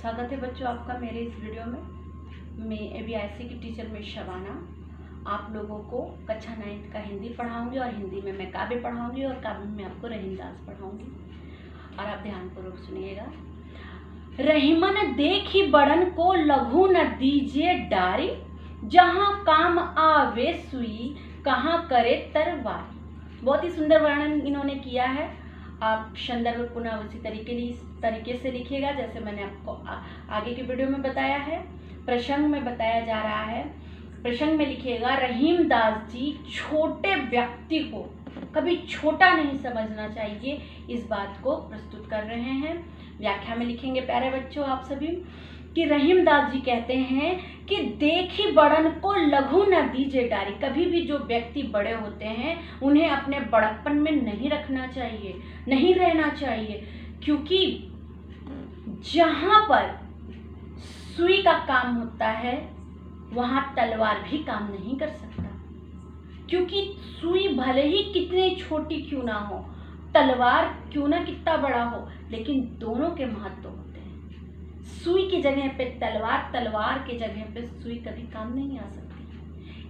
स्वागत है बच्चों आपका मेरे इस वीडियो में। मैं ABIC की टीचर में शबाना आप लोगों को कक्षा 9 का हिंदी पढ़ाऊंगी और हिंदी में मैं काव्य पढ़ाऊंगी और काव्य में आपको रहीमदास पढ़ाऊंगी और आप ध्यानपूर्वक सुनिएगा। रहीमन देखी बड़न को लघु न दीजिए डारी, जहाँ काम आवे सुई कहाँ करे तरवारी। बहुत ही सुंदर वर्णन इन्होंने किया है। आप संदर्भ पुनः उसी तरीके से लिखिएगा जैसे मैंने आपको आगे की वीडियो में बताया है। प्रसंग में बताया जा रहा है। प्रसंग में लिखिएगा, रहीमदास जी छोटे व्यक्ति को कभी छोटा नहीं समझना चाहिए, इस बात को प्रस्तुत कर रहे हैं। व्याख्या में लिखेंगे प्यारे बच्चों आप सभी कि रहीमदास जी कहते हैं कि देखी बड़न को लघु न दीजिए डारी। कभी भी जो व्यक्ति बड़े होते हैं उन्हें अपने बड़प्पन में नहीं रखना चाहिए, नहीं रहना चाहिए, क्योंकि जहां पर सुई का काम होता है वहां तलवार भी काम नहीं कर सकता। क्योंकि सुई भले ही कितनी छोटी क्यों ना हो, तलवार क्यों ना कितना बड़ा हो, लेकिन दोनों के महत्व होते हैं। सुई की जगह पे तलवार, तलवार की जगह पे सुई कभी काम नहीं आ सकती।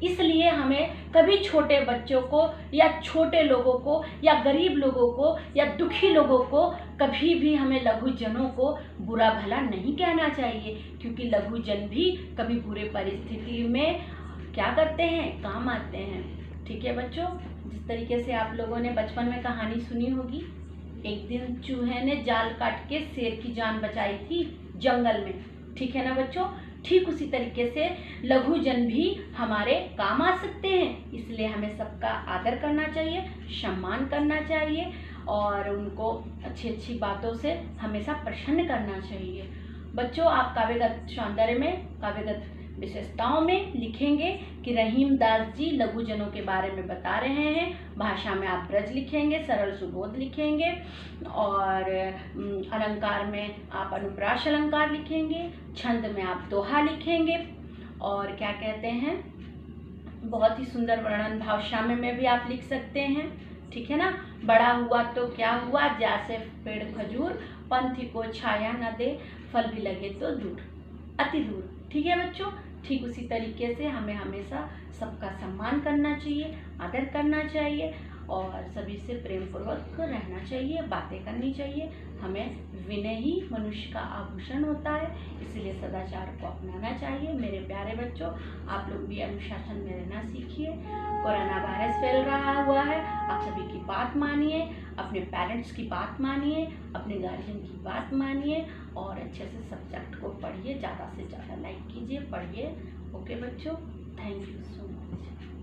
इसलिए हमें कभी छोटे बच्चों को या छोटे लोगों को या गरीब लोगों को या दुखी लोगों को कभी भी हमें लघुजनों को बुरा भला नहीं कहना चाहिए, क्योंकि लघुजन भी कभी बुरे परिस्थिति में क्या करते हैं, काम आते हैं। ठीक है बच्चों, जिस तरीके से आप लोगों ने बचपन में कहानी सुनी होगी, एक दिन चूहे ने जाल काट के शेर की जान बचाई थी जंगल में। ठीक है ना बच्चों, ठीक उसी तरीके से लघुजन भी हमारे काम आ सकते हैं। इसलिए हमें सबका आदर करना चाहिए, सम्मान करना चाहिए और उनको अच्छी अच्छी बातों से हमेशा प्रसन्न करना चाहिए। बच्चों आप काव्यगत सौंदर्य में, काव्यगत विशेषताओं में लिखेंगे कि रहीमदास जी लघुजनों के बारे में बता रहे हैं। भाषा में आप ब्रज लिखेंगे, सरल सुबोध लिखेंगे और अलंकार में आप अनुप्रास अलंकार लिखेंगे, छंद में आप दोहा लिखेंगे और क्या कहते हैं, बहुत ही सुंदर वर्णन भावसाम्य में भी आप लिख सकते हैं। ठीक है ना। बड़ा हुआ तो क्या हुआ, जैसे पेड़ खजूर, पंथी को छाया न दे, फल भी लगे तो दूर, अति दूर। ठीक है बच्चों, ठीक उसी तरीके से हमें हमेशा सबका सम्मान करना चाहिए, आदर करना चाहिए और सभी से प्रेम पूर्वक रहना चाहिए, बातें करनी चाहिए। हमें विनय ही मनुष्य का आभूषण होता है, इसलिए सदाचार को अपनाना चाहिए। मेरे प्यारे बच्चों, आप लोग भी अनुशासन में रहना सीखिए। कोरोना वायरस फैल रहा हुआ है, आप सभी की बात मानिए, अपने पेरेंट्स की बात मानिए, अपने गार्जियन की बात मानिए और अच्छे से सब्जेक्ट को पढ़िए, ज़्यादा से ज़्यादा लाइक कीजिए, पढ़िए। ओके बच्चों, थैंक यू सो मच।